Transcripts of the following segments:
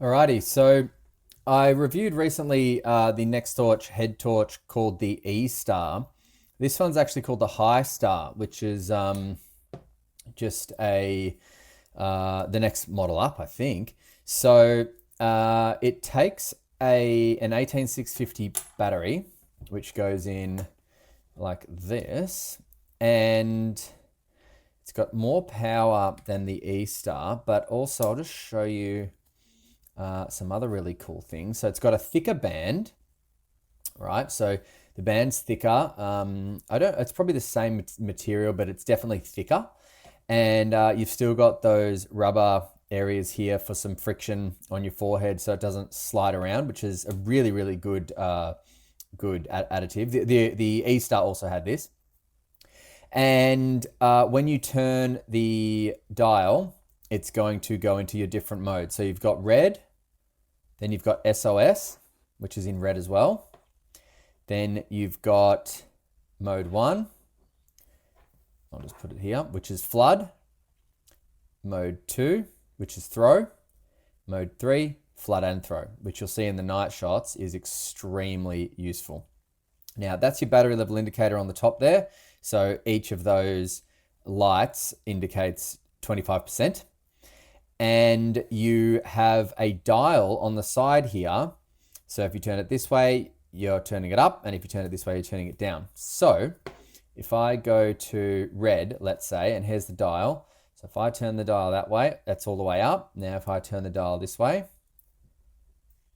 Alrighty, so I reviewed recently the Nextorch head torch called the E-Star. This one's actually called the HiStar, which is just the next model up, I think. So it takes an 18650 battery, which goes in like this, and it's got more power than the E-Star, but also I'll just show you some other really cool things. So it's got a thicker band, right? So the band's thicker. It's probably the same material, but it's definitely thicker. And you've still got those rubber areas here for some friction on your forehead so it doesn't slide around, which is a really, really good additive. The E-Star also had this. And when you turn the dial, it's going to go into your different modes. So you've got red, then you've got SOS, which is in red as well. Then you've got mode 1. I'll just put it here, which is flood. Mode 2, which is throw. Mode 3, flood and throw, which you'll see in the night shots is extremely useful. Now that's your battery level indicator on the top there. So each of those lights indicates 25%. And you have a dial on the side here. So if you turn it this way, you're turning it up. And if you turn it this way, you're turning it down. So if I go to red, let's say, and here's the dial. So if I turn the dial that way, that's all the way up. Now if I turn the dial this way,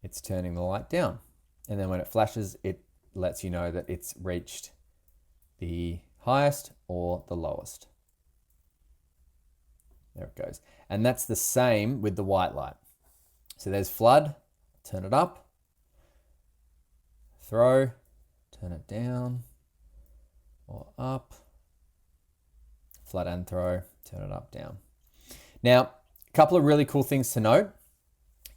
it's turning the light down. And then when it flashes, it lets you know that it's reached the highest or the lowest. There it goes. And that's the same with the white light. So there's flood, turn it up, throw, turn it down or up, flood and throw, turn it up, down. Now, a couple of really cool things to note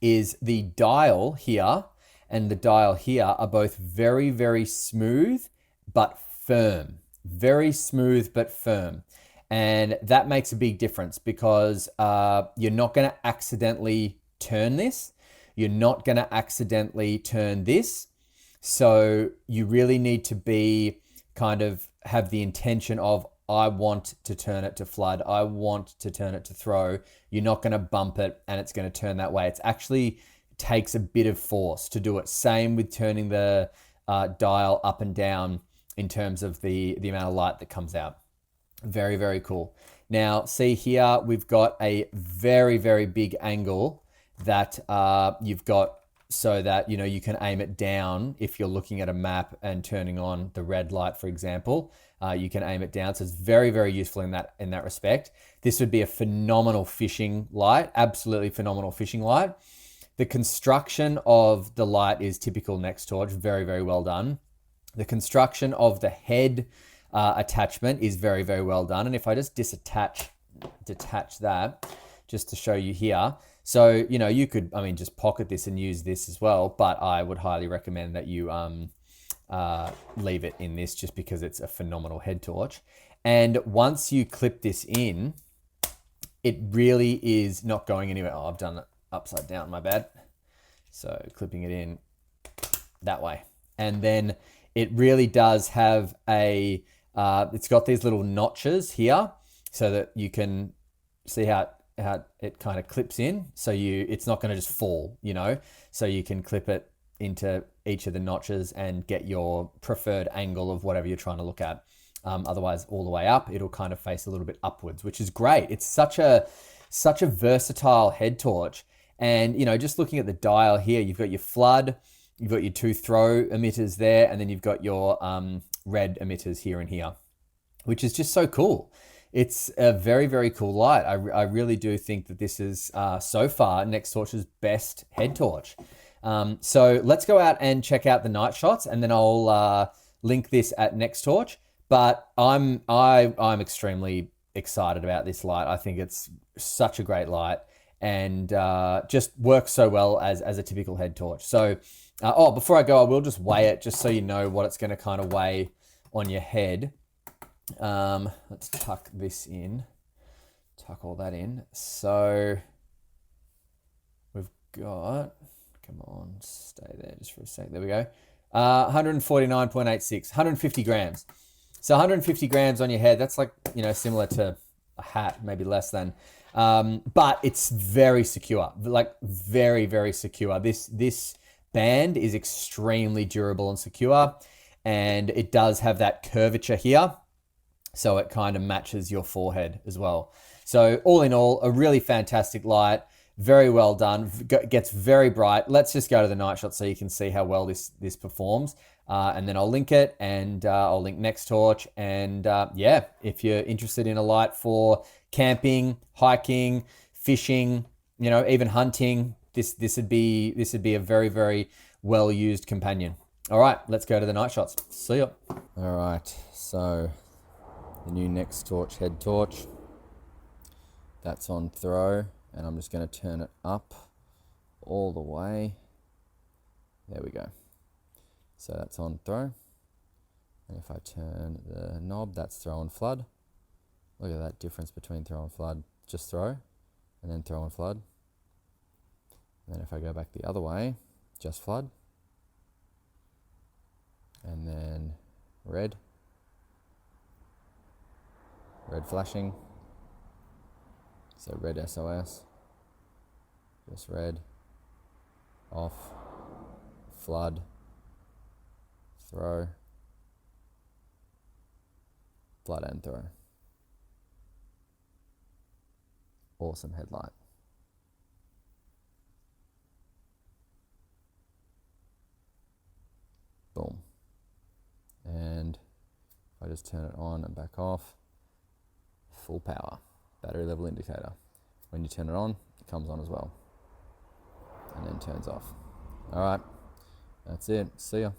is the dial here and the dial here are both very, very smooth but firm. Very smooth but firm. And that makes a big difference because you're not going to accidentally turn this. You're not going to accidentally turn this. So you really need to be have the intention of, I want to turn it to flood. I want to turn it to throw. You're not going to bump it and it's going to turn that way. It actually takes a bit of force to do it. Same with turning the dial up and down in terms of the amount of light that comes out. Very, very cool. Now, see here, we've got a very, very big angle that you've got so that, you can aim it down if you're looking at a map and turning on the red light, for example. You can aim it down. So it's very, very useful in that respect. This would be a phenomenal fishing light, absolutely phenomenal fishing light. The construction of the light is typical Nextorch, very, very well done. The construction of the head attachment is very, very well done. And if I just detach that just to show you here. So, you could, just pocket this and use this as well, but I would highly recommend that you leave it in this just because it's a phenomenal head torch. And once you clip this in, it really is not going anywhere. Oh, I've done it upside down, my bad. So clipping it in that way. And then it really does have it's got these little notches here so that you can see how it kind of clips in. So it's not going to just fall, so you can clip it into each of the notches and get your preferred angle of whatever you're trying to look at. Otherwise, all the way up, it'll kind of face a little bit upwards, which is great. It's such a versatile head torch. And, just looking at the dial here, you've got your flood, you've got your 2 throw emitters there, and then you've got your red emitters here and here, which is just so cool. It's a very, very cool light. I really do think that this is, so far, Nextorch's best head torch. So let's go out and check out the night shots, and then I'll link this at Nextorch. But I'm extremely excited about this light. I think it's such a great light and just works so well as a typical head torch. So, before I go, I will just weigh it just so you know what it's going to kind of weigh on your head. Let's tuck this in, tuck all that in. So we've got, come on, stay there just for a sec. There we go. 149.86, 150 grams. So 150 grams on your head, that's like, you know, similar to a hat, maybe less than. But it's very secure, like very, very secure. This band is extremely durable and secure, and it does have that curvature here. So it kind of matches your forehead as well. So all in all, a really fantastic light. Very well done. Gets very bright. Let's just go to the night shot so you can see how well this performs. And then I'll link it, and I'll link Nextorch. And yeah, if you're interested in a light for camping, hiking, fishing, you know, even hunting, this would be a very, very well used companion. All right, let's go to the night shots. See ya. All right, so the new Nextorch head torch. That's on throw, and I'm just going to turn it up all the way. There we go. So that's on throw. And if I turn the knob, that's throw and flood. Look at that difference between throw and flood. Just throw, and then throw and flood. And then if I go back the other way, just flood. And then red. Red flashing. So red SOS. Just red. Off. Flood. Throw. Flood and throw. Awesome headlight. Boom. And if I just turn it on and back off, full power, battery level indicator. When you turn it on, it comes on as well, and then turns off. All right, that's it. See ya.